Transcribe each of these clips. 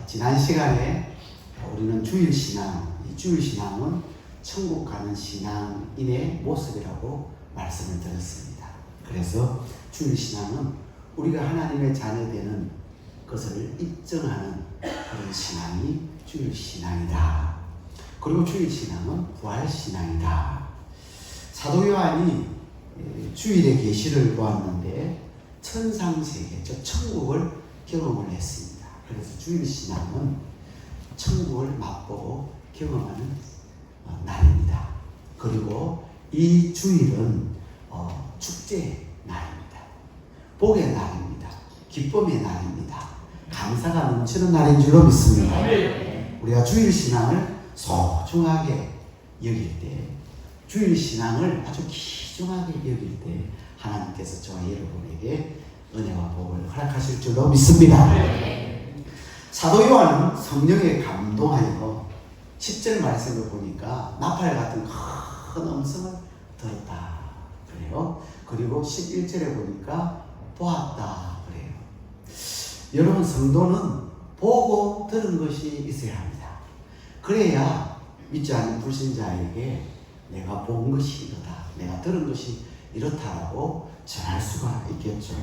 지난 시간에 우리는 주일신앙, 이 주일신앙은 천국 가는 신앙인의 모습이라고 말씀을 드렸습니다. 그래서 주일신앙은 우리가 하나님의 자녀되는 것을 입증하는 그런 신앙이 주일신앙이다. 그리고 주일신앙은 부활신앙이다. 사도 요한이 주일의 계시를 보았는데 천상세계, 즉 천국을 경험을 했습니다. 그래서 주일신앙은 천국을 맛보고 경험하는 날입니다. 그리고 이 주일은 축제의 날입니다. 복의 날입니다. 기쁨의 날입니다. 감사가 넘치는 날인 줄로 믿습니다. 우리가 주일신앙을 소중하게 여길 때, 주일신앙을 아주 귀중하게 여길 때 하나님께서 저와 여러분에게 은혜와 복을 허락하실 줄로 믿습니다. 사도 요한은 성령에 감동하여 10절 말씀을 보니까 나팔 같은 큰 음성을 들었다 그래요. 그리고 11절에 보니까 보았다 그래요. 여러분, 성도는 보고 들은 것이 있어야 합니다. 그래야 믿지 않는 불신자에게 내가 본 것이 이렇다, 내가 들은 것이 이렇다라고 전할 수가 있겠죠.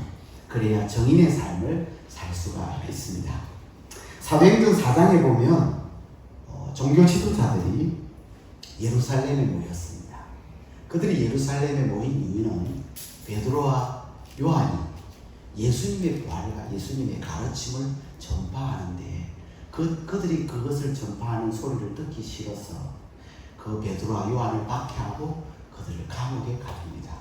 그래야 정인의 삶을 살 수가 있습니다. 사도행전 4장에 보면 종교 지도자들이 예루살렘에 모였습니다. 그들이 예루살렘에 모인 이유는 베드로와 요한이 예수님의 부활과 예수님의 가르침을 전파하는데 그들이 그것을 전파하는 소리를 듣기 싫어서 그 베드로와 요한을 박해하고 그들을 감옥에 가둡니다.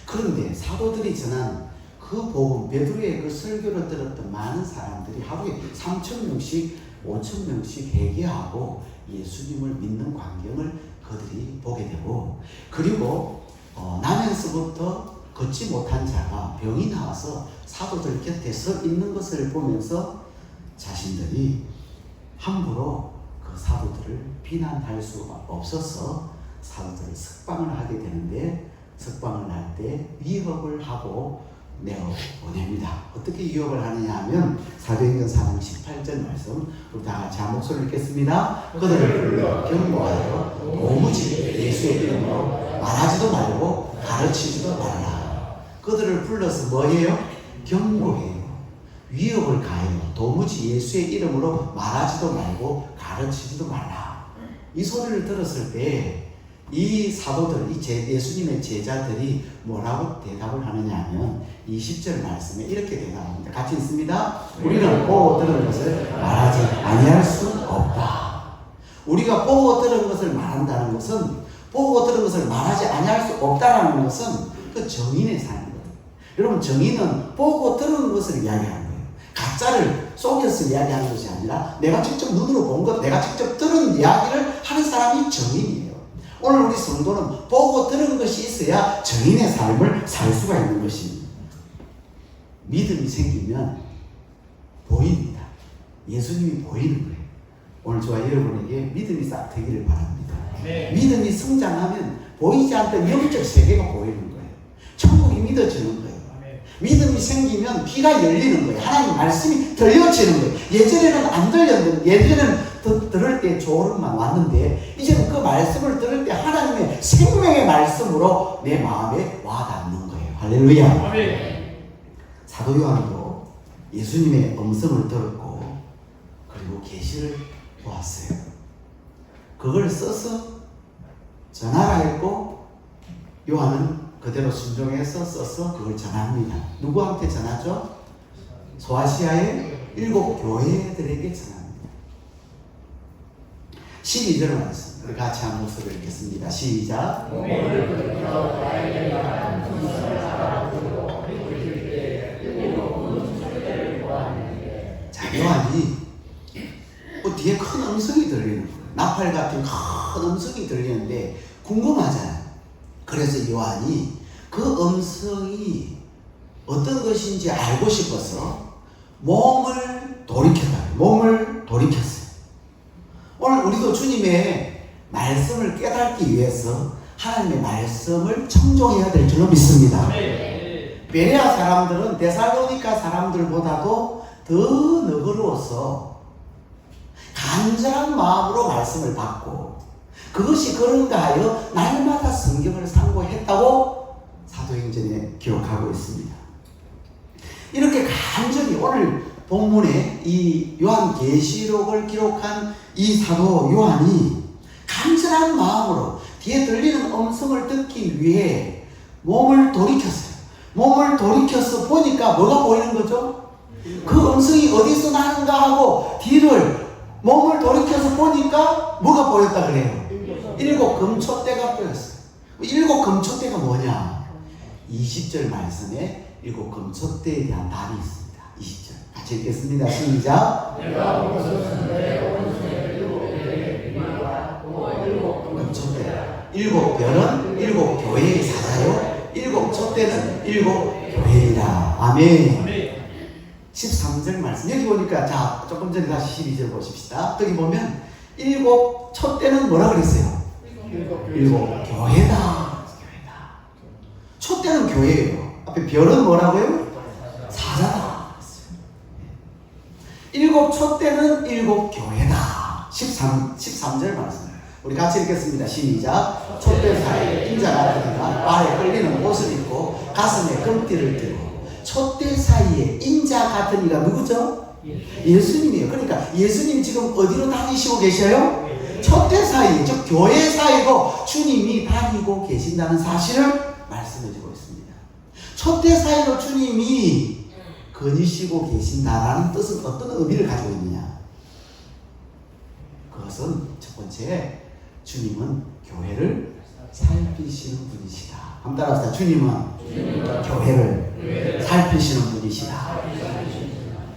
그런데 사도들이 전한 그 복음, 베드로의 그 설교를 들었던 많은 사람들이 하루에 3,000명씩 5,000명씩 회개하고 예수님을 믿는 광경을 그들이 보게 되고, 그리고 나면서부터 걷지 못한 자가 병이 나와서 사도들 곁에 서 있는 것을 보면서 자신들이 함부로 그 사도들을 비난할 수가 없어서 사도들을 석방을 하게 되는데, 석방을 할 때 위협을 하고 내어보냅니다. 어떻게 위협을 하느냐 하면 사도행전 4장 18절 말씀, 우리 다 같이 한 목소리를 읽겠습니다. 그들을 불러 경고하여 도무지 예수의 이름으로 말하지도 말고 가르치지도 말라. 그들을 불러서 뭐예요? 경고해요. 위협을 가해요. 도무지 예수의 이름으로 말하지도 말고 가르치지도 말라. 이 소리를 들었을 때 이 사도들, 예수님의 제자들이 뭐라고 대답을 하느냐 하면 20절 말씀에 이렇게 대답합니다. 같이 있습니다. 우리는 보고 들은 것을 말하지 아니할 수 없다. 우리가 보고 들은 것을 말한다는 것은, 보고 들은 것을 말하지 아니할 수 없다라는 것은 그 정인의 삶이거든요. 여러분, 정인은 보고 들은 것을 이야기하는 거예요. 가짜를 속여서 이야기하는 것이 아니라 내가 직접 눈으로 본 것, 내가 직접 들은 이야기를 하는 사람이 정인이에요. 오늘 우리 성도는 보고 들은 것이 있어야 정인의 삶을 살 수가 있는 것입니다. 믿음이 생기면 보입니다. 예수님이 보이는 거예요. 오늘 저와 여러분에게 믿음이 싹 되기를 바랍니다. 믿음이 성장하면 보이지 않던 영적 세계가 보이는 거예요. 천국이 믿어지는 거예요. 믿음이 생기면 귀가 열리는 거예요. 하나님 말씀이 들려지는 거예요. 예전에는 안 들렸는데, 예전에는 들을 때 조언만 왔는데 이제는 그 말씀을 들을 때 하나님의 생명의 말씀으로 내 마음에 와닿는 거예요. 할렐루야. 아멘. 사도 요한도 예수님의 음성을 들었고 그리고 계시를 보았어요. 그걸 써서 전하라 했고 요한은 그대로 순종해서 써서 그걸 전합니다. 누구한테 전하죠? 소아시아의 7 교회들에게 전합니다. 12절 말씀, 우리 같이 한 목소리를 읽겠습니다. 시작. 자, 요한이 뒤에 큰 음성이 들리는 거예요. 나팔 같은 큰 음성이 들리는데 궁금하잖아요. 그래서 요한이 그 음성이 어떤 것인지 알고 싶어서 몸을 돌이켰어요. 오늘 우리도 주님의 말씀을 깨닫기 위해서 하나님의 말씀을 청종해야 될 줄로 믿습니다. 베레아 사람들은 데살로니가 사람들보다도 더 너그러워서 간절한 마음으로 말씀을 받고 그것이 그런가 하여 날마다 성경을 상고했다고 사도행전에 기록하고 있습니다. 이렇게 간절히 오늘 본문에 이 요한계시록을 기록한 이 사도 요한이 간절한 마음으로 뒤에 들리는 음성을 듣기 위해 몸을 돌이켰어요. 몸을 돌이켜서 보니까 뭐가 보이는 거죠? 그 음성이 어디서 나는가 하고 뒤를 몸을 돌이켜서 보니까 뭐가 보였다 그래요? 7 금초대가 보였어요. 7 금초대가 뭐냐? 20절 말씀에 7 금초대에 대한 답이 있습니다. 20절 같이 읽겠습니다. 시작. 금초대 7 별은 7 교회의 사자요 7 촛대는 7 교회이라. 아멘. 13절 말씀 여기 보니까 자 조금 전에 다시 12절 보십시다. 여기 보면 7 촛대는 뭐라 그랬어요? 7 교회다. 촛대는 교회예요. 앞에 별은 뭐라고요? 사자다. 7 촛대는 7 교회다. 13절 말씀 우리 같이 읽겠습니다. 시작. 촛대 사이에 인자 같은 이가 발에 끌리는 옷을 입고 가슴에 금띠를 띠고. 촛대 사이에 인자 같은 이가 누구죠? 예수님이에요. 그러니까 예수님 지금 어디로 다니시고 계셔요? 촛대 사이, 즉 교회 사이로 주님이 다니고 계신다는 사실을 말씀해주고 있습니다. 촛대 사이로 주님이 거니시고 계신다라는 뜻은 어떤 의미를 가지고 있느냐? 그것은 첫 번째, 주님은 교회를 살피시는 분이시다. 한번 따라합시다. 주님은 교회를 살피시는 분이시다.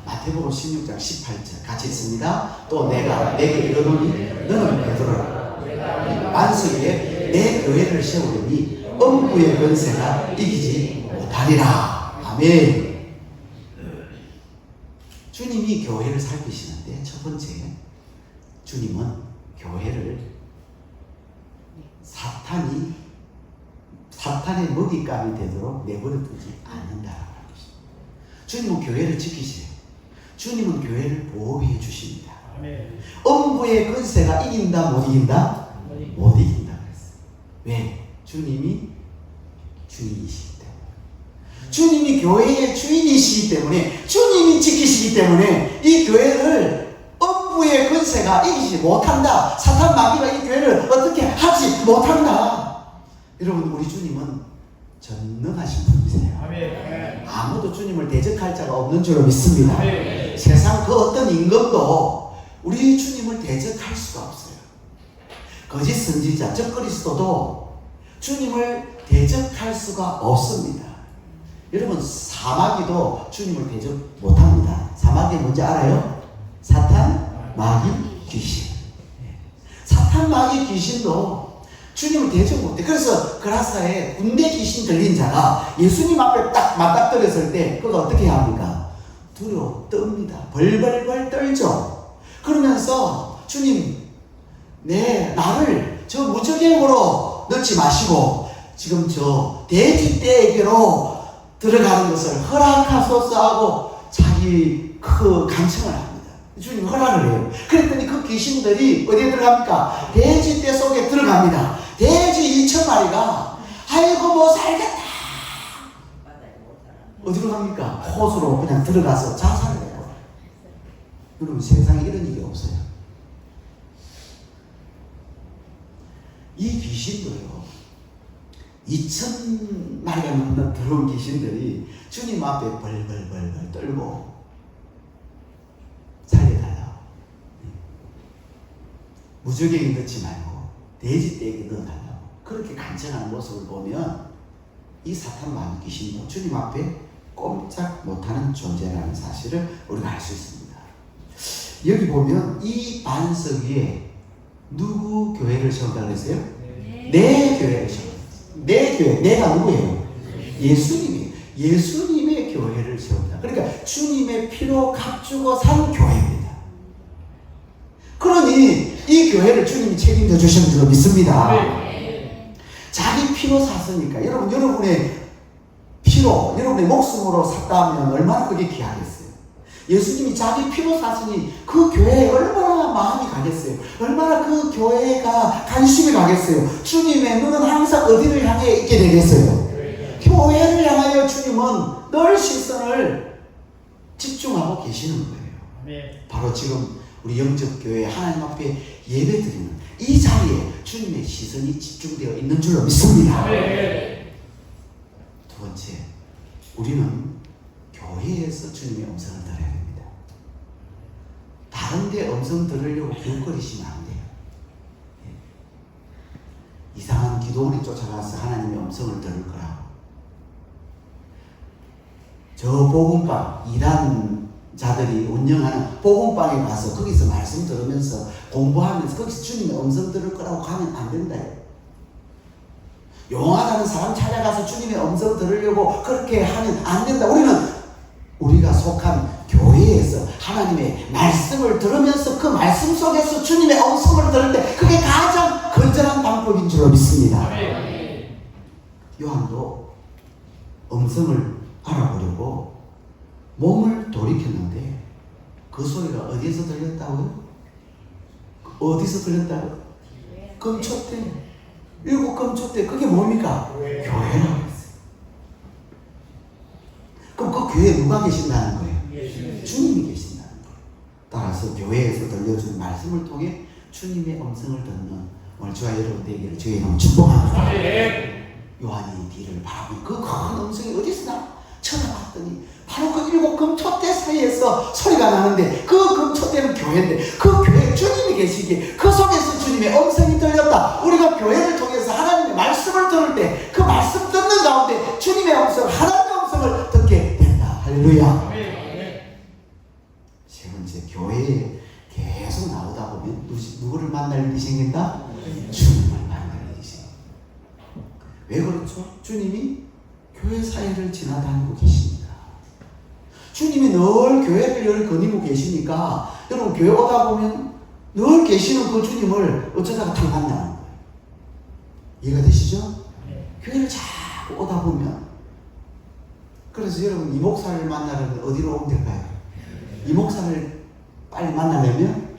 마태복음 16장 18절 같이 읽습니다. 또 내가 내게 이르노니 너는 베드로라. 반석 위에 내 교회를 세우리니 음부의 권세가 이기지 못하리라. 아멘. 주님이 교회를 살피시는데 첫 번째, 주님은 교회를 사탄의 먹잇감이 되도록 내버려 두지 않는다라는 것입니다. 주님은 교회를 지키세요. 주님은 교회를 보호해 주십니다. 음부의 권세가 이긴다 못 이긴다? 못 이긴다 그랬어요. 왜? 주님이 주인이시기 때문에. 주님이 교회의 주인이시기 때문에, 주님이 지키시기 때문에 이 교회를 음부의 권세가 이기지 못한다. 사탄 마귀가 이 교회를 어떻게 하지 못한다. 여러분, 우리 주님은 전능하신 분이세요. 아무도 주님을 대적할 자가 없는 줄로 믿습니다. 세상 그 어떤 임금도 우리 주님을 대적할 수가 없어요. 거짓 선지자, 즉 그리스도도 주님을 대적할 수가 없습니다. 여러분, 사마귀도 주님을 대적 못합니다. 사마귀 뭔지 알아요? 사탄, 마귀, 귀신. 사탄, 마귀, 귀신도 주님을 대적 못해. 그래서 그라사에 군대 귀신 들린 자가 예수님 앞에 딱 맞닥뜨렸을 때 그가 어떻게 해야 합니까? 두려워 떱니다. 벌벌벌 떨죠. 그러면서 주님, 나를 저 무적행으로 넣지 마시고 지금 저 돼지떼에게로 들어가는 것을 허락하소서 하고 자기 그 간청을 합니다. 주님 허락을 해요. 그랬더니 그 귀신들이 어디에 들어갑니까? 돼지떼 속에 들어갑니다. 돼지 2,000마리가 아이고 뭐 살겠다. 어디로 갑니까? 호수로 그냥 들어가서 자살을 해요. 여러분, 세상에 이런 일이 없어요. 이 귀신들요, 2,000마리가 넘는 들어온 귀신들이 주님 앞에 벌벌벌벌 떨고 살려달라. 무적에게 넣지 말고 돼지떼에게 넣어달라고 그렇게 간청하는 모습을 보면 이 사탄 마귀 귀신도 주님 앞에 꼼짝 못하는 존재라는 사실을 우리가 알 수 있습니다. 여기 보면 이 반석 위에 누구 교회를 세운다고 했어요? 내 교회를 세운다. 내 교회, 내가 누구예요? 예수님이에요. 예수님의 교회를 세운다. 그러니까 주님의 피로 값주고 산 교회입니다. 그러니 이 교회를 주님이 책임져 주시는 줄로 믿습니다. 자기 피로 샀으니까 여러분의 피로, 여러분의 목숨으로 샀다 하면 얼마나 그게 귀하겠어요. 예수님이 자기 피로 샀으니 그 교회에 얼마나 마음이 가겠어요? 얼마나 그 교회가 관심이 가겠어요? 주님의 눈은 항상 어디를 향해 있게 되겠어요? 교회를 향하여 주님은 늘 시선을 집중하고 계시는 거예요. 바로 지금 우리 영접교회 하나님 앞에 예배드리는 이 자리에 주님의 시선이 집중되어 있는 줄로 믿습니다. 두 번째, 우리는 교회에서 주님의 음성을 들어야 됩니다. 다른 데 음성 들으려고 기웃거리시면 안 돼요. 이상한 기도원에 쫓아가서 하나님의 음성을 들을 거라고. 저 복음방, 이단자들이 운영하는 복음방에 가서 거기서 말씀 들으면서 공부하면서 거기서 주님의 음성 들을 거라고 가면 안 된다요. 용하다는 사람 찾아가서 주님의 음성 들으려고 그렇게 하면 안 된다. 우리가 속한 교회에서 하나님의 말씀을 들으면서 그 말씀 속에서 주님의 음성을 들을 때 그게 가장 건전한 방법인 줄로 믿습니다. 요한도 음성을 알아보려고 몸을 돌이켰는데 그 소리가 어디에서 들렸다고요? 어디서 들렸다고요? 금초대. 7 금초대. 그게 뭡니까? 교회라고 했어요. 그럼 그 교회에 누가 계신다는 거예요? 주님이 계신다는 거예요. 따라서 교회에서 들려준 말씀을 통해 주님의 음성을 듣는 오늘 저와 여러분 되기를 주의 이름으로 축복합니다. 요한이 뒤를 바라보니 그 큰 음성이 어디서 나? 쳐다봤더니 바로 그 7 금초대 사이에서 소리가 나는데 그 금초대는 교회인데 그 교회에 주님이 계시기에 그 속에서 주님의 음성이 들렸다. 우리가 교회를 통해서 하나님의 말씀을 들을 때 그 말씀 듣는 가운데 주님의 음성, 하나님의 음성을 듣게 된다. 할렐루야. 세 번째, 교회에 계속 나오다 보면 누구를 만날 일이 생긴다? 주님을 만날 일이 생긴다. 왜 그렇죠? 주님이 교회 사이를 지나다니고 계십니다. 주님이 늘 교회를 거니고 계시니까 여러분 교회 오다 보면 늘 계시는 그 주님을 어쩌다가 탁 만나는 거예요. 이해가 되시죠? 교회를 자꾸 오다 보면 그래서 여러분 이 목사를 만나려면 어디로 오면 될까요? 이 목사를 빨리 만나려면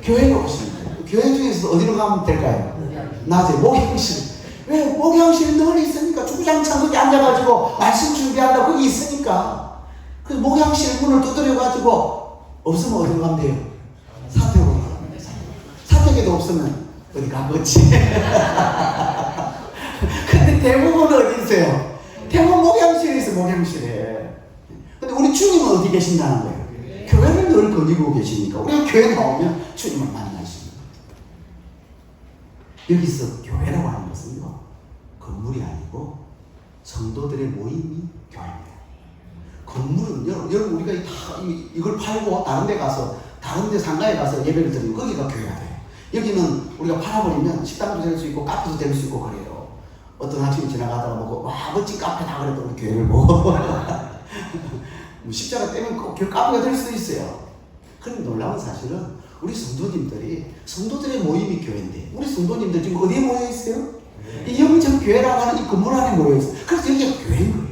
교회로 오시면 돼요. 교회 중에서도 어디로 가면 될까요? 낮에 목욕실. 왜? 목욕실이 늘 있으니까 주구장창 거기 앉아가지고 말씀 준비한다 거기 있으니까 그 목욕실 문을 두드려가지고 없으면 어디로 가면 돼요? 사택으로 가면 돼요. 사택에도 없으면 어디 가겠지. 근데 대부분은 어디 있어요? 대부분 목욕실에 있어요. 목욕실에. 근데 우리 주님은 어디 계신다는 거예요? 교회를 늘 거니고 계시니까 우리가 교회 나오면 주님을 만나십니다. 여기서 교회라고 하는 것은요, 건물이 아니고 성도들의 모임이 교회입니다. 건물은 여러분 우리가 이걸 팔고 다른 데 가서 다른 데 상가에 가서 예배를 드리면 거기가 교회가 돼요. 여기는 우리가 팔아버리면 식당도 될 수 있고 카페도 될 수 있고 그래요. 어떤 아침에 지나가다가 보고 와 멋진 카페다 그랬더니 우리 교회를 보고 십자가 때문에 꼭 카페가 될 수도 있어요. 그런데 놀라운 사실은 우리 성도들의 모임이 교회인데 우리 성도님들 지금 어디에 모여 있어요? 이 영적 교회라고 하는 이 건물 안에 모여 있어요. 그래서 여기가 교회인 거예요.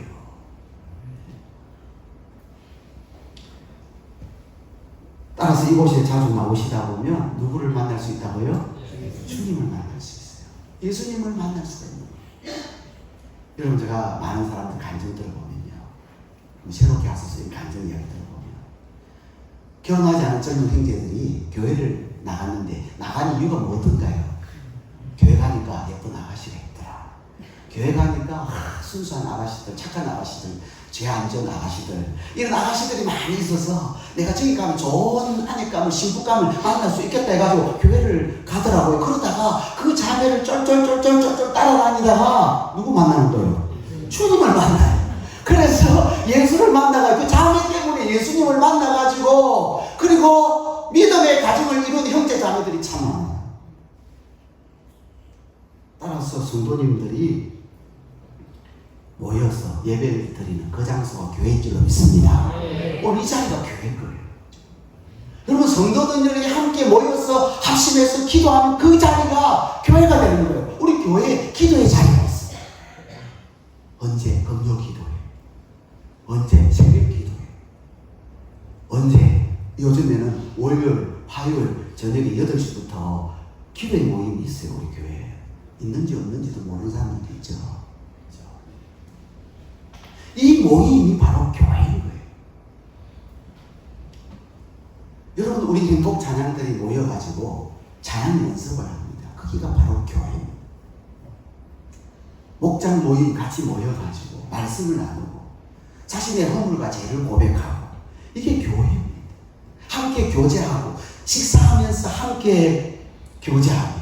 따라서 이곳에 자주 나오시다 보면 누구를 만날 수 있다고요? 주님을 만날 수 있어요. 예수님을 만날 수가 있는 거예요. 여러분 제가 많은 사람들 간증 들어보면요. 새롭게 와서 이 간증 이야기 들어보면 결혼하지 않은 젊은 형제들이 교회를 나갔는데 나간 이유가 뭐든가요? 교회 가니까 예쁜 아가씨가 있더라. 교회 가니까 순수한 아가씨들, 착한 아가씨들, 죄 안 지은 아가씨들, 이런 아가씨들이 많이 있어서 내가 저기 가면 좋은 아내감을, 신부감을 만날 수 있겠다 해가지고 교회를 가더라고요. 그러다가 그 자매를 쫄쫄쫄쫄쫄 따라다니다가 누구 만나는 거예요? 주님을 만나요. 그래서 예수를 만나가지고 그 자매 때문에 예수님을 만나가지고 그리고 믿음의 가정을 이룬 형제 자매들이 참 많아요. 따라서 성도님들이 모여서 예배를 드리는 그 장소가 교회인 줄로 믿습니다. 오늘 이 자리가 교회인 거예요. 여러분 성도들이 함께 모여서 합심해서 기도하는 그 자리가 교회가 되는 거예요. 우리 교회에 기도의 자리가 있어요. 언제? 금요 기도회. 언제? 새벽 기도회. 언제? 요즘에는 월요일 화요일 저녁에 8시부터 기도의 모임이 있어요. 우리 교회에. 있는지 없는지도 모르는 사람들도 있죠. 이 모임이 바로 교회인 거예요. 여러분, 우리 행복 찬양들이 모여가지고 찬양 연습을 합니다. 거기가 바로 교회입니다. 목장 모임 같이 모여가지고 말씀을 나누고 자신의 허물과 죄를 고백하고, 이게 교회입니다. 함께 교제하고 식사하면서 함께 교제하고,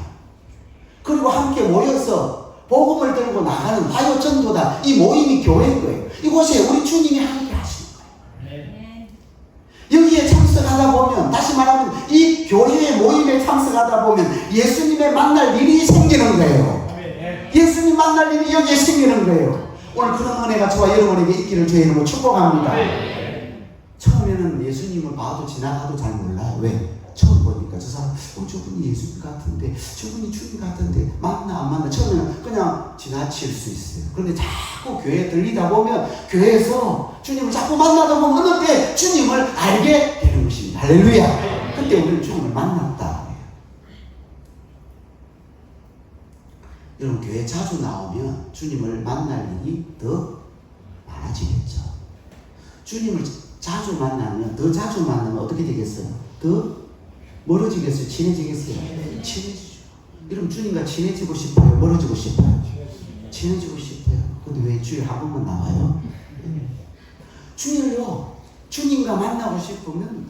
그리고 함께 모여서 복음을 들고 나가는 화요 전도다. 이 모임이 교회인 거예요. 이곳에 우리 주님이 함께 하시는 거예요. 여기에 참석하다 보면, 다시 말하면 이 교회의 모임에 참석하다 보면 예수님의 만날 일이 생기는 거예요. 예수님 만날 일이 여기에 생기는 거예요. 오늘 그런 은혜가 저와 여러분에게 있기를 주의 이름으로 축복합니다. 처음에는 예수님을 봐도 지나가도 잘 몰라요. 왜? 처음 보니까 저 사람 저분이 예수님 같은데, 저분이 주님 같은데 맞나 안 맞나 처음에는 그냥 지나칠 수 있어요. 그런데 자꾸 교회에 들리다 보면, 교회에서 주님을 자꾸 만나다 보면 어느 때 주님을 알게 되는 것입니다. 할렐루야. 그때 우리는 주님을 만났다. 여러분, 교회 자주 나오면 주님을 만날 일이 더 많아지겠죠. 주님을 자주 만나면, 더 자주 만나면 어떻게 되겠어요? 더 멀어지겠어요? 친해지겠어요? 친해지죠. 여러분, 주님과 친해지고 싶어요? 멀어지고 싶어요? 친해지고 싶어요. 근데 왜 주일에 한 번만 나와요? 주일요, 주님과 만나고 싶으면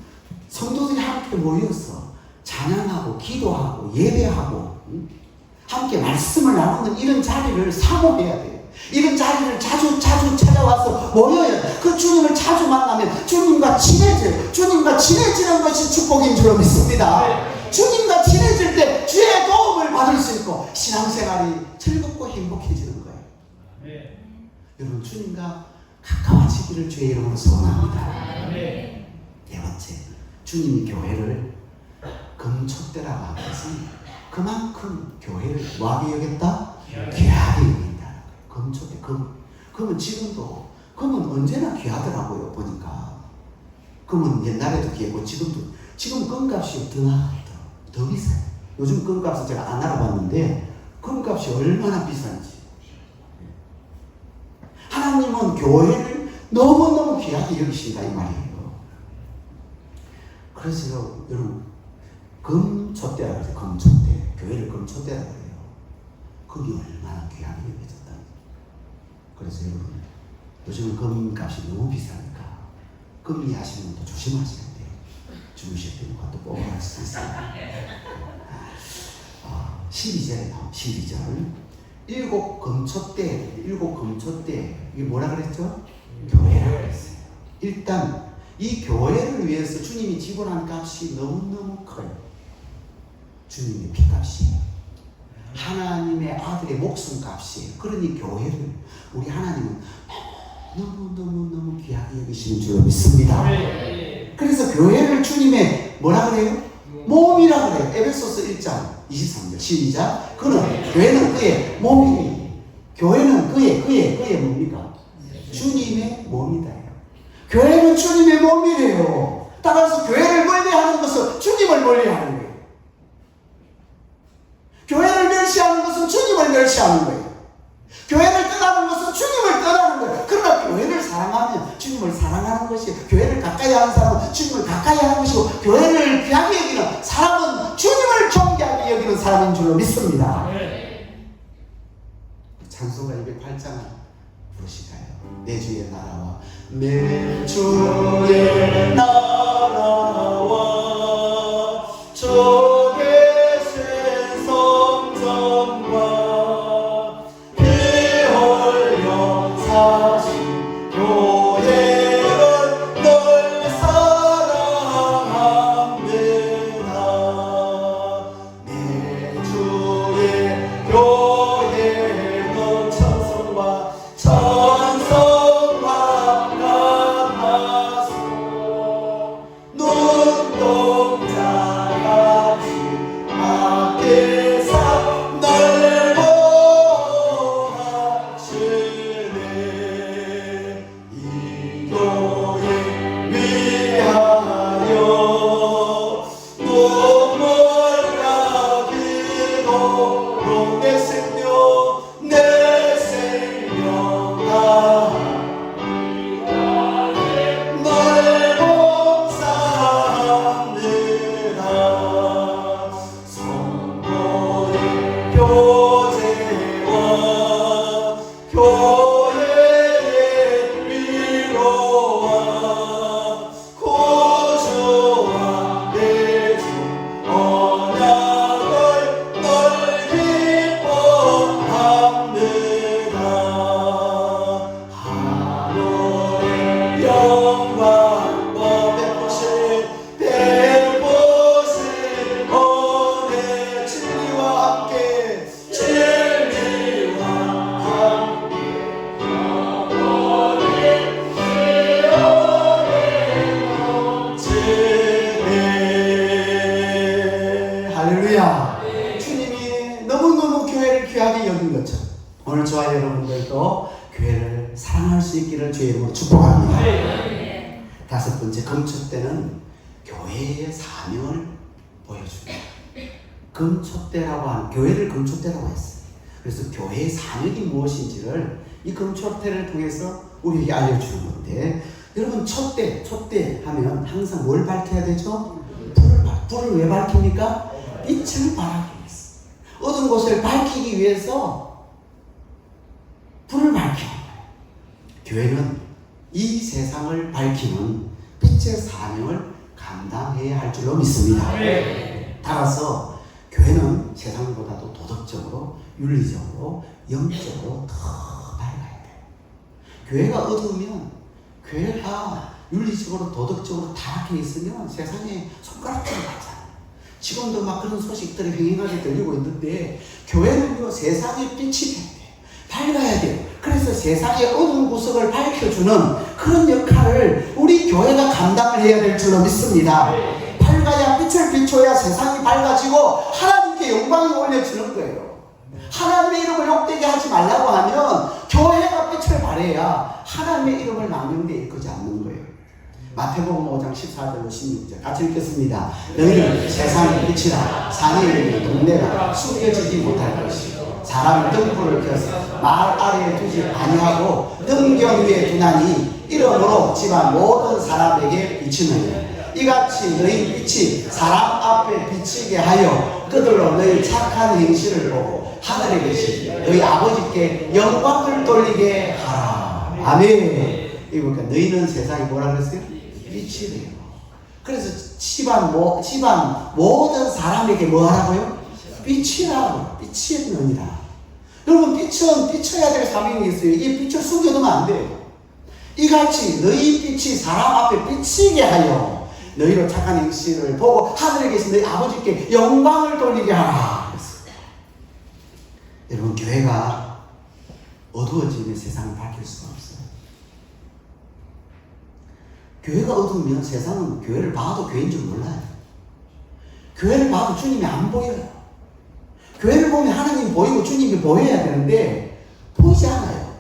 성도들이 함께 모여서 찬양하고 기도하고 예배하고 함께 말씀을 나누는 이런 자리를 사모해야 돼요. 이런 자리를 자주 찾아와서 모여야 돼. 그 주님을 자주 만나면 주님과 친해져요. 주님과 친해지는 것이 축복인 줄 믿습니다. 주님과 친해질 때 주의 도움을 받을 수 있고 신앙생활이 즐겁고 행복해지는 거예요. 여러분, 주님과 가까워지기를 주의 이름으로 소원합니다. 네 번째, 주님이 교회를 금촉대라고 하는 것은 그만큼 교회를 뭐하게 여겼다? 귀하게 여긴다. 금촉대, 금은 지금도, 금은 언제나 귀하더라고요. 보니까 금은 옛날에도 귀했고 지금 금값이 더 비싸요. 요즘 금값은 제가 안 알아봤는데 금값이 얼마나 비싼지. 하나님은 교회를 너무너무 귀하게 여기신다 이 말이에요. 그래서 여러분, 금촉대라고 해요. 금촉대. 교회를 금촉대라고 해요. 금이 얼마나 귀하게 여겨졌다. 그래서 여러분, 요즘은 금값이 너무 비싸니까 금 이해하시는 분도 조심하셔야 돼요. 주무실 때 누가 또 뽑아갈 수 있어요. 12절에 나온 12절. 일곱 금촉대, 이게 뭐라 그랬죠? 교회라고 했어요. 일단 이 교회를 위해서 주님이 지불한 값이 너무너무 커요. 주님의 피값이, 하나님의 아들의 목숨값이. 그러니 교회를 우리 하나님은 너무너무 귀하게 여기시는 줄 믿습니다. 그래서 교회를 주님의 뭐라 그래요? 몸이라 그래요. 에베소서 1장 23절 시작. 교회는 그의 몸이에요. 교회는 그의 뭡니까? 주님의 몸이다. 교회는 주님의 몸이래요. 따라서 교회를 멀리하는 것은 주님을 멀리하는 거예요. 교회를 멸시하는 것은 주님을 멸시하는 거예요. 교회를 떠나는 것은 주님을 떠나는 거예요. 그러나 교회를 사랑하면 주님을 사랑하는 것이, 교회를 가까이 하는 사람은 주님을 가까이 하는 것이고, 교회를 귀하게 여기는 사람은 주님을 존귀하게 여기는 사람인 줄로 믿습니다. 찬송가 208장 부르실까요? 내 주의 나라와 내 주의 나라와 저 계신 성전과 그 홀령 사신 교회를 널 사랑합니다. 내 주의 교회는 천성과 천성과 같아서 눈 눈물과 기도로 내 생명 널 봉사하느라 성도의 교제와 교회의 위로와 구주와 내 주 언약을 널 기뻐합니다. 하늘의 영광과 베푸신 은혜 진리와 함께 할렐루야. 주님이 너무너무 교회를 귀하게 여긴 것처럼 오늘 저와 여러분들도 교회를 사랑할 수 있기를 주의 이름으로 축복합니다. 다섯 번째, 금촉대는 교회의 사명을 보여줍니다. 금촉대라고 하는, 교회를 금촉대라고 했어요. 그래서 교회의 사명이 무엇인지를 이 금촉대를 통해서 우리에게 알려주는 건데, 여러분 촛대 하면 항상 뭘 밝혀야 되죠? 불을 왜 밝힙니까? 빛을 발하기 위해서. 어두운 곳을 밝히기 위해서 불을 밝히는 거예요. 교회는 이 세상을 밝히는 빛의 사명을 감당해야 할 줄로 믿습니다. 따라서 교회는 세상보다도 도덕적으로, 윤리적으로, 영적으로 더 밝아야 돼요. 교회가 어두우면, 교회가 윤리적으로, 도덕적으로 타락해 있으면 세상에 손가락질을 받잖아요. 지금도 막 그런 소식들이 횡행하게 들리고 있는데, 교회는요, 세상의 빛이 돼야 돼요. 밝아야 돼요. 그래서 세상의 어두운 구석을 밝혀주는 그런 역할을 우리 교회가 감당을 해야 될 줄로 믿습니다. 밝아야, 빛을 비춰야 세상이 밝아지고 하나님께 영광이 올려지는 거예요. 하나님의 이름을 욕되게 하지 말라고 하면 교회가 빛을 발해야 하나님의 이름을 망령되이 일컫지 않는 거예요. 마태복음 5장 14절로 16절 같이 읽겠습니다. 너희는 세상의 빛이라. 산에 있는 동네가 숨겨지지 못할 것이고 사람은 등불을 켜서 말 아래에 두지 아니하고 등경 위에 두나니 이러므로 집안 모든 사람에게 비치느니라. 이같이 너희 빛이 사람 앞에 비치게 하여 그들로 너희 착한 행실을 보고 하늘에 계신 너희 아버지께 영광을 돌리게 하라. 아멘. 이거 보니까 너희는 세상에 뭐라 그랬어요? 빛이 돼요. 그래서 집안 모든 사람에게 뭐 하라고요? 빛이라고. 빛이 너희라. 여러분, 빛은 비춰야 될 사명이 있어요. 이 빛을 숨겨두면 안 돼요. 이같이 너희 빛이 사람 앞에 비치게 하여 너희로 착한 행실을 보고 하늘에 계신 너희 아버지께 영광을 돌리게 하라. 그랬어요. 여러분, 교회가 어두워지면 세상을 밝힐 수가 없어요. 교회가 어두우면 세상은 교회를 봐도 교회인 줄 몰라요. 교회를 봐도 주님이 안 보여요. 교회를 보면 하나님 보이고 주님이 보여야 되는데 보이지 않아요.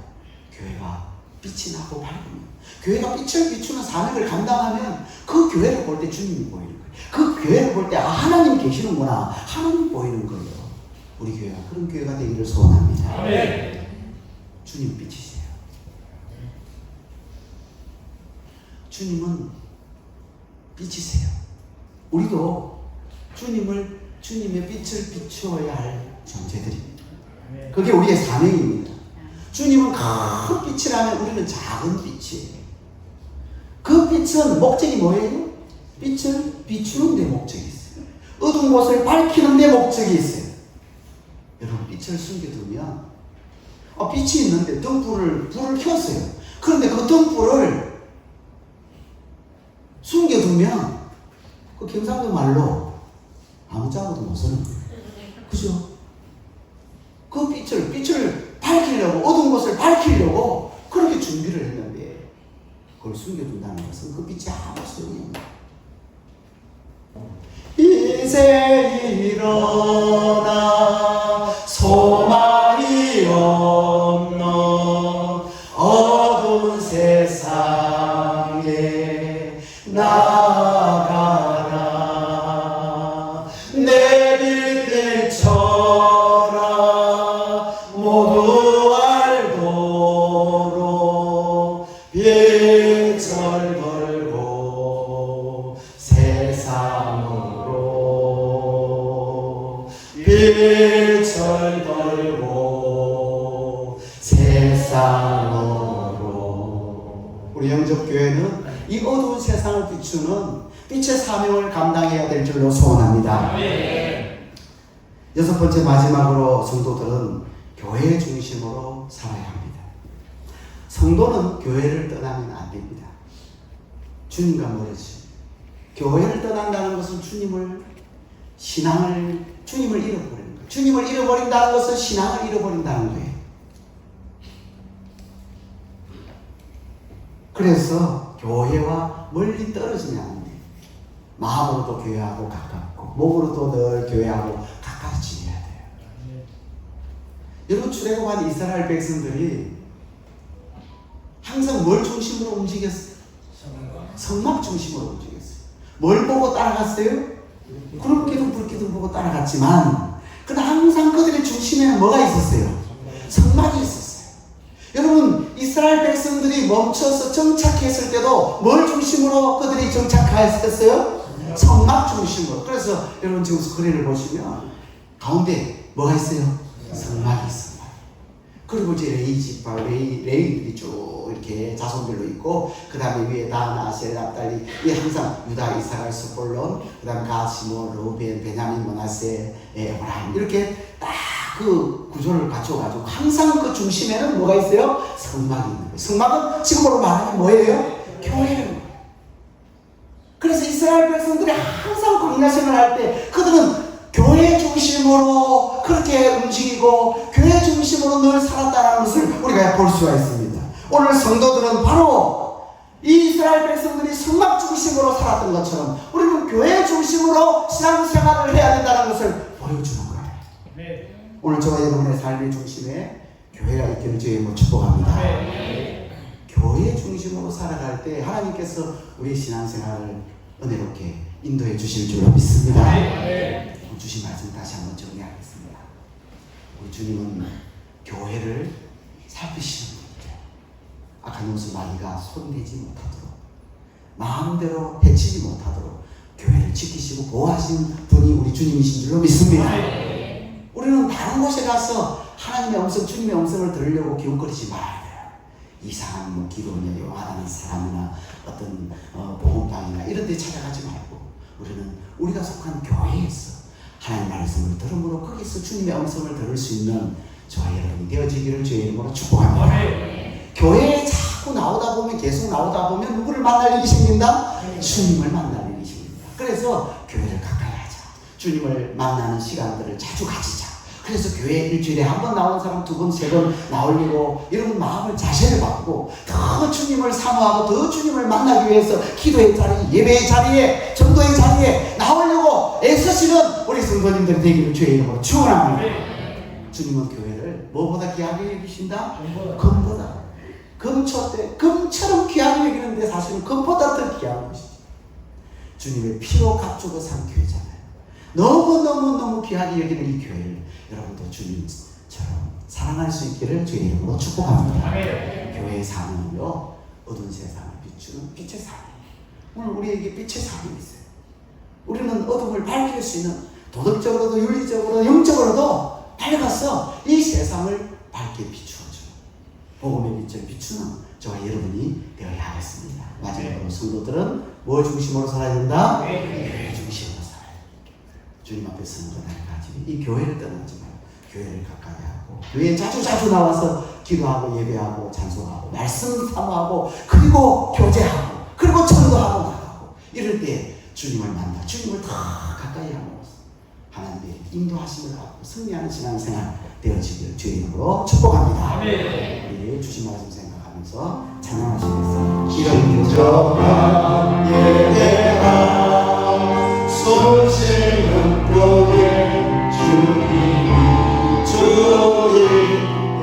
교회가 빛이 나고 밝으면, 교회가 빛을 비추는 사명을 감당하면 그 교회를 볼 때 주님이 보이는 거예요. 그 교회를 볼 때 하나님 계시는구나, 하나님 보이는 거예요. 우리 교회가 그런 교회가 되기를 소원합니다. 네. 주님 빛이세요. 주님은 빛이세요. 우리도 주님의 빛을 비추어야 할 존재들입니다. 그게 우리의 사명입니다. 주님은 큰 빛이라면 우리는 작은 빛이에요. 그 빛은 목적이 뭐예요? 빛을 비추는 데 목적이 있어요. 어두운 곳을 밝히는 데 목적이 있어요. 여러분, 빛을 숨겨두면 빛이 있는데 불을 켰어요. 그런데 그 등불을 숨겨두면 그 경상도 말로 아무짝에도 못 쓰는 거예요. 그죠? 그 빛을 밝히려고, 어두운 곳을 밝히려고 그렇게 준비를 했는데 그걸 숨겨둔다는 것은 그 빛이 아무 소용이 없는. 이제 일어나 소망이 없는 어두운 세상에 나가라. 빛을 들고 세상으로. 우리 영접교회는 이 어두운 세상을 비추는 빛의 사명을 감당해야 될 줄로 소원합니다. 여섯 번째, 마지막으로 성도들은 교회 중심으로 살아야 합니다. 성도는 교회를 떠나면 안 됩니다. 주님과 멀어지. 교회를 떠난다는 것은 주님을 잃어버리는 거예요. 주님을 잃어버린다는 것은 신앙을 잃어버린다는 거예요. 그래서 교회와 멀리 떨어지면 안 돼요. 마음으로도 교회하고 가깝고 몸으로도 늘 교회하고 가까이 지내야 돼요. 여러분, 출애굽한 이스라엘 백성들이 항상 뭘 중심으로 움직였어요? 성막 중심으로 움직였어요. 뭘 보고 따라갔어요? 구름기둥 불기둥 보고 따라갔지만 그러나 항상 그들의 중심에는 뭐가 있었어요? 성막이 있었어요. 여러분, 이스라엘 백성들이 멈춰서 정착했을 때도 뭘 중심으로 그들이 정착했었어요? 성막 중심으로. 그래서 여러분 지금 스크린을 보시면 가운데 뭐가 있어요? 성막이 있어요. 그리고 이제 레위 지파, 레위들이 쭉 이렇게 자손별로 있고, 그 다음에 위에 단, 아셀, 납달리, 이게 항상 유다, 이사갈, 스볼론, 그 다음 가, 시몬, 루벤, 베냐민, 므낫세, 에브라임, 이렇게 딱 그 구조를 갖춰가지고 항상 그 중심에는 뭐가 있어요? 성막이 있는 거예요. 성막은 지금으로 말하면 뭐예요? 교회예요. 그래서 이스라엘 백성들이 항상 광야 생활할 때 그들은 교회 중심으로 그렇게 움직이고 교회 중심으로 늘 살았다는 것을 우리가 볼 수가 있습니다. 오늘 성도들은 바로 이 이스라엘 백성들이 성막 중심으로 살았던 것처럼 우리는 교회 중심으로 신앙생활을 해야 된다는 것을 보여주는 거예요. 네. 오늘 저와 여러분의 삶의 중심에 교회가 있기를 주의 축복합니다. 네. 교회 중심으로 살아갈 때 하나님께서 우리 신앙생활을 은혜롭게 인도해 주실 줄로 믿습니다. 네. 주신 말씀 다시 한번 정리하겠습니다. 우리 주님은 교회를 살피시는 분이죠. 악한 것을 마귀가 손대지 못하도록, 마음대로 해치지 못하도록 교회를 지키시고 보호하시는 분이 우리 주님이신 줄로 믿습니다. 우리는 다른 곳에 가서 하나님의 음성, 주님의 음성을 들으려고 기웃거리지 말아야 돼요. 이상한 뭐 기도냐, 요하다는 사람이나 어떤 보험방이나 이런 데 찾아가지 말고 우리는 우리가 속한 교회에서 하나님 말씀을 들음으로 거기서 주님의 음성을 들을 수 있는 저와 여러분이 되어지기를 주의 이름으로 축복합니다. 교회에 자꾸 나오다 보면, 계속 나오다 보면 누구를 만날 일이 생긴다? 주님을 만날 일이 생깁니다. 그래서 교회를 가까이 하자. 주님을 만나는 시간들을 자주 가지자. 그래서 교회 일주일에 한 번 나오는 사람 2번, 3번 나오려고 이런 마음을 자세를 받고 더 주님을 사모하고 더 주님을 만나기 위해서 기도의 자리, 예배의 자리에, 전도의 자리에 나오려고 애쓰시는 우리 성도님들이 되기를 주의 이름으로 축원합니다. 주님은 교회를 뭐보다 귀하게 여기신다? 금보다. 금처럼 귀하게 여기는데 사실은 금보다 더 귀한 것이죠. 주님의 피로 값주고 산 교회잖아요. 너무너무 귀하게 여기는 이 교회를 여러분도 주님처럼 사랑할 수 있기를 주의 이름으로 축복합니다. 교회의 사명은요, 어두운 세상을 비추는 빛의 사명이에요. 오늘 우리에게 빛의 사명이 있어요. 우리는 어둠을 밝힐 수 있는, 도덕적으로도 윤리적으로도 영적으로도 밝아서 이 세상을 밝게 비추어주는, 복음의 빛을 비추는 저와 여러분이 되어야 하겠습니다. 마지막으로 성도들은 뭘 중심으로 살아야 된다? 교회 중심으로 살아야 된다. 주님 앞에 서는 것 한 가지, 이 교회를 떠나지 말고 교회를 가까이 하고 교회에 자주 나와서 기도하고 예배하고 찬송하고 말씀 사모하고 그리고 교제하고 그리고 전도하고 나가고 이럴 때 주님을 만나 주님을 더 가까이 함으로써 하나님의 인도하심을 받고 승리하는 신앙생활 되어지기를 주의 이름으로 축복합니다. 우리 주신 말씀 생각하면서 찬양하시겠습니다. 이런 부정한 예배가 숨쉬는 교회 주님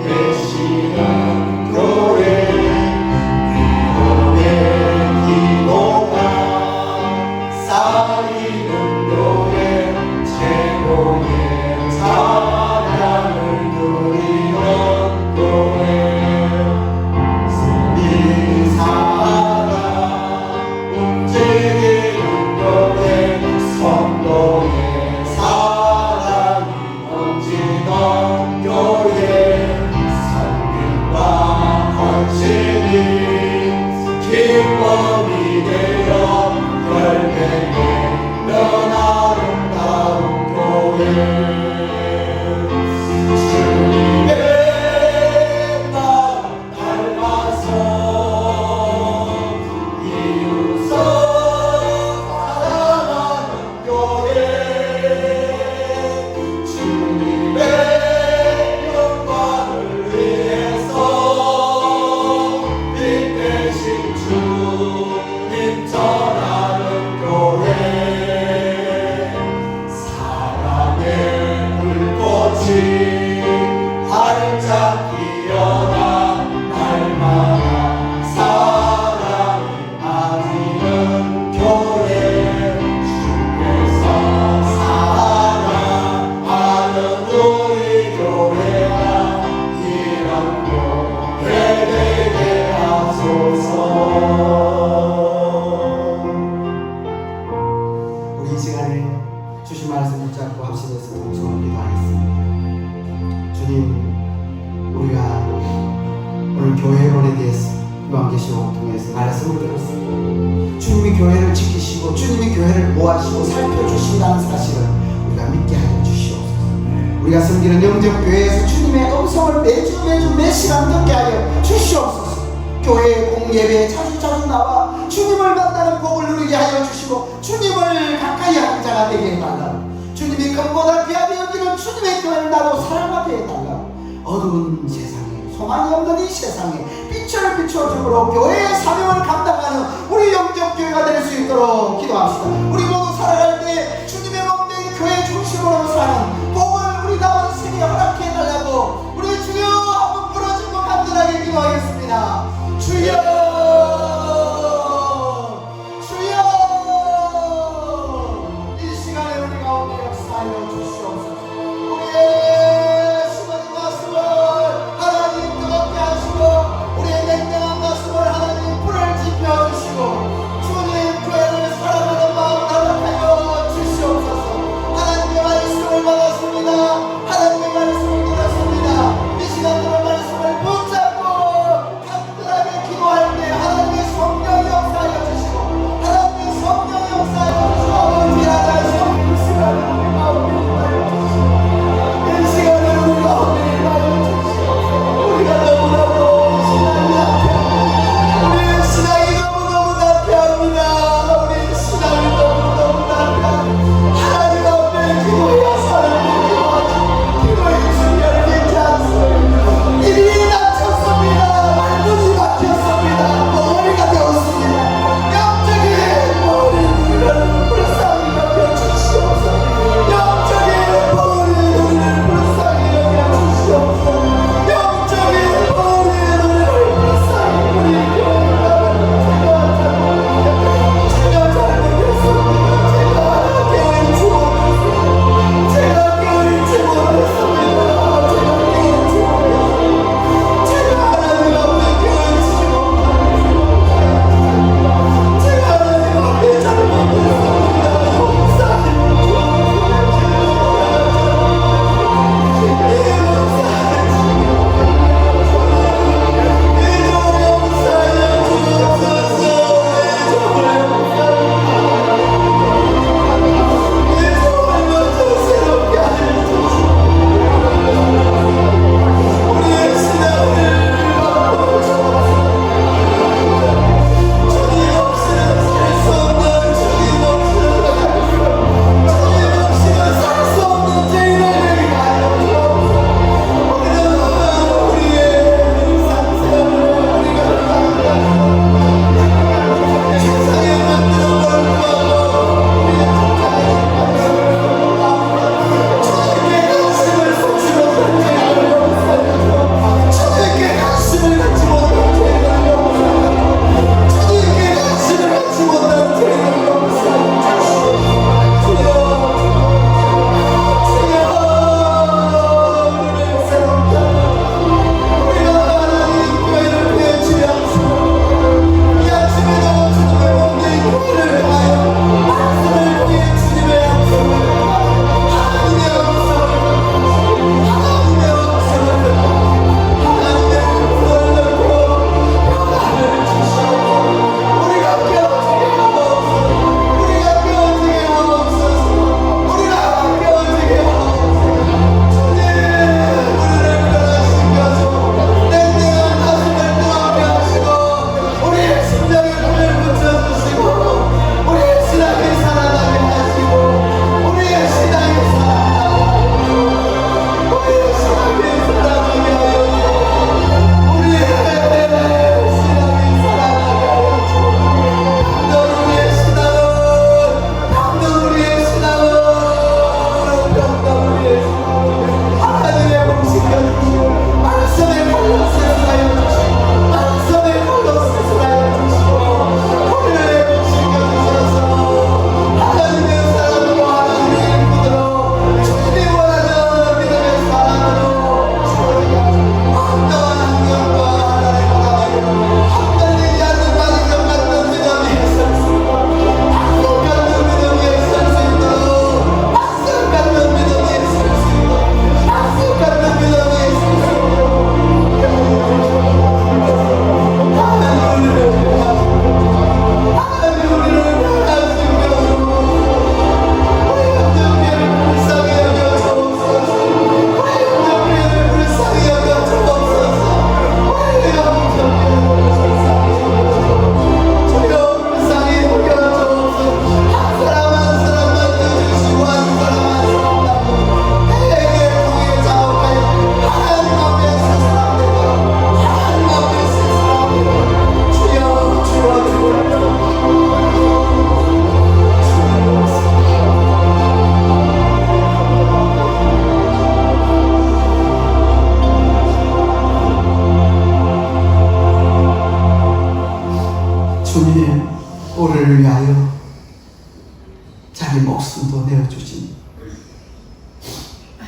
대신한 교회 위로의 기도가 쌓이는 교회 최고의 사랑을 누리는 교회 승리 사랑 움직이는 교회 성도 주신 말씀 붙잡고 합심해서 동성을 기도하겠습니다. 주님, 우리가 오늘 교회론에 대해서 요한계시록을 통해서 말씀을 들었습니다. 주님이 교회를 지키시고 주님이 교회를 모아시고 살펴주신다는 사실을 우리가 믿게 하여 주시옵소서. 우리가 섬기는 영접교회에서 주님의 음성을 매주 매시간 듣게 하여 주시옵소서. 교회의 공예배에 자주 나와 주님을 만나는 복을 누리게 하여 주시고 주님을 가까이 하는 자가 되게 해달라고, 주님이 금보다 귀하게 여기는 주님의 교회를 나도 사랑하게 해달라고, 어두운 세상에 소망이 없는 이 세상에 빛을 비춰줌으로 교회의 사명을 감당하는 우리 영접교회가 될 수 있도록 기도합시다. 우리 모두 살아갈 때 주님의 몸된 교회 중심으로 사는 복을 우리 남은 생에 허락해 달라고 우리 주여 한번 부르짖고 간절하게 기도하겠습니다. 주여,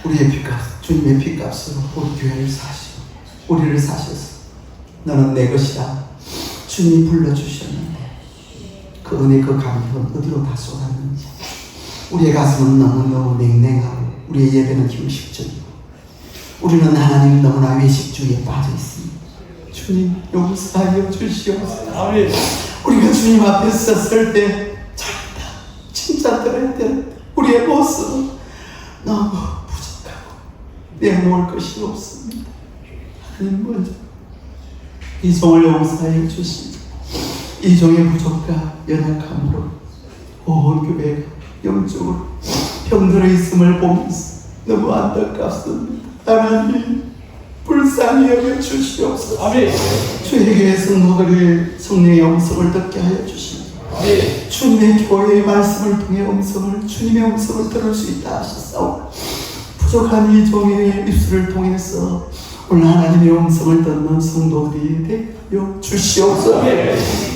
우리의 피값, 주님의 피값으로 우리 교회를 사시고 우리를 사셔서 너는 내 것이다 주님이 불러주셨는데 그 은혜 그 감격은 어디로 다 쏟았는지 우리의 가슴은 너무너무 냉랭하고 우리의 예배는 형식적이고 우리는 하나님 너무나 외식주의에 빠져 있습니다. 주님 용서하여 주시옵소서. 아멘. 우리가 주님 앞에 섰을 때 잘했다 칭찬 들을 때 우리의 모습은 너무 부족하고 내놓을 것이 없습니다. 하나님 먼저 이 종을 용서하여 주시고 이 종의 부족과 연약함으로 온 교회가 영적으로 병들어 있음을 보면서 너무 안타깝습니다. 하나님 불쌍히 여겨 주시옵소서. 아멘. 주에게 성령의 음성을 듣게 하여 주시옵소서. 아멘. 주님의 교회의 말씀을 통해 주님의 음성을 들을 수 있다 하셨사오니 부족한 이 종의 입술을 통해서 오늘 하나님의 음성을 듣는 성도들이 되어 주시옵소서.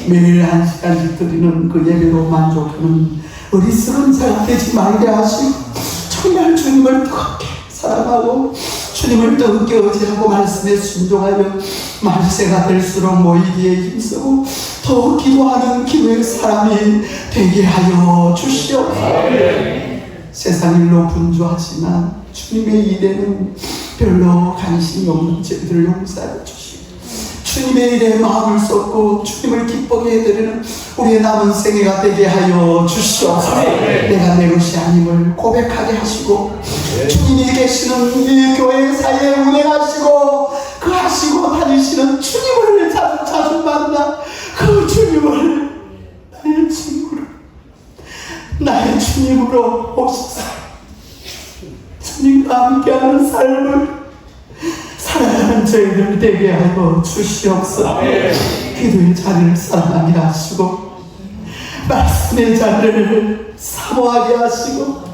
매일 한 시간씩 드리는 그 예배로 만족하는 어리석은 자가 되지 말게 하시고 정말 주님을 뜨겁게 사랑하고 주님을 뜨겁게 의지하고 말씀에 순종하여 만세가 될수록 모이기에 힘쓰고 더욱 기도하는 기도의 사람이 되게 하여 주시옵소서. 세상 일로 분주하지만 주님의 일에는 별로 관심이 없는 저희들을 용서하여 주시고 주님의 일에 마음을 쏟고 주님을 기쁘게 해드리는 우리의 남은 생애가 되게 하여 주시옵소서. 내가 내 것이 아님을 고백하게 하시고 주님이 계시는 이 교회 사이에 운행하시고 그 하시고 다니시는 주님을 자주 만나 그 주님을 나의 친구로 나의 주님으로 오시사 주님과 함께하는 삶을 살아가는 저희들 되게 하여 주시옵소서. 기도의 자리를 사랑하게 하시고 말씀의 자리를 사모하게 하시고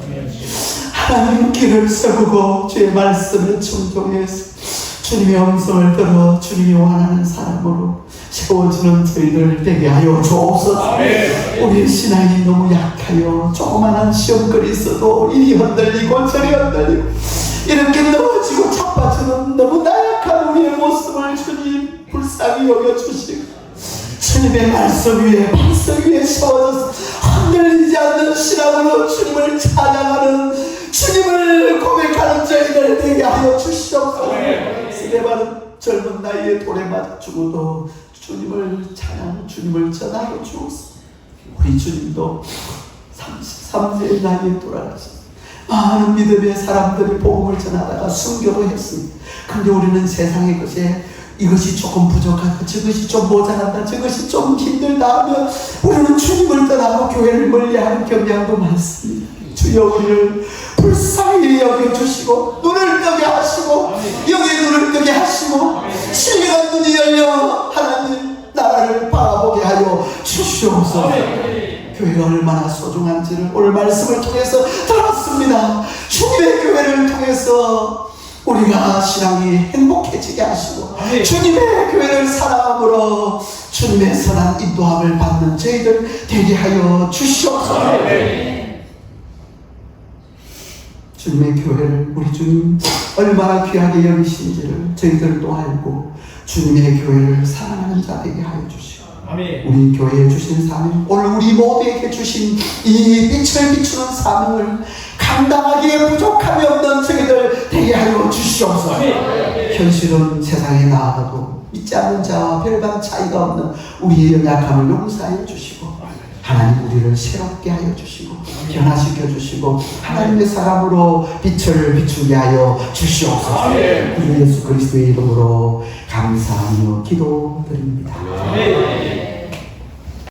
하나님 길을 세우고 주의 말씀에 충동해서 주님의 음성을 들어 주님이 원하는 사람으로 세워지는 저희들 되게 하여 주옵소서. 우리의 신앙이 너무 약하여 조그마한 시험거리 있어도 이리 흔들리고 저리 흔들리고 이렇게 넘어지고 자빠지는 너무 나약한 우리의 모습을 주님 불쌍히 여겨주시고 주님의 말씀 위에 반석 위에 세워져서 흔들리지 않는 신앙으로 주님을 찬양하는 주님을 고백하는 저희들 되게 하여 주시옵소서. 스데반은 젊은 나이에 돌에 맞아 죽어도 주님을 찬양 주님을 전하여 주옵소서. 우리 주님도 33세의 나이에 돌아가셨습니다. 많은 믿음의 사람들이 복음을 전하다가 순교도 했습니다. 근데 우리는 세상의 것에 이것이 조금 부족하다, 저것이 좀 모자란다, 저것이 좀 힘들다 하면 우리는 주님을 떠나고 교회를 멀리하는 경향도 많습니다. 주여 우리를 불쌍히 여겨주시고 눈을 뜨게 하시고 영의 눈을 뜨게 하시고 신령한 눈이 열려 하나님 나라를 바라보게 하여 주시옵소서. 교회가 얼마나 소중한지를 오늘 말씀을 통해서 들었습니다. 주님의 교회를 통해서 우리가 신앙이 행복해지게 하시고 주님의 교회를 사랑함으로 주님의 선한 인도함을 받는 저희들 되게 하여 주시옵소서. 주님의 교회를 우리 주님 얼마나 귀하게 여기신지를 저희들도 알고 주님의 교회를 사랑하는 자 되게 하여 주시옵소서. 우리 교회에 주신 사명, 오늘 우리 모두에게 주신 이 빛을 비추는 사명을 감당하기에 부족함이 없는 저희들 되게 하여 주시옵소서. 현실은 세상에 나아가도 믿지 않는 자와 별반 차이가 없는 우리의 연약함을 용서하여 주시고 하나님 우리를 새롭게 하여 주시고 변화시켜 주시고 하나님의 사람으로 빛을 비추게 하여 주시옵소서. 우리 예수 그리스도의 이름으로 감사하며 기도드립니다.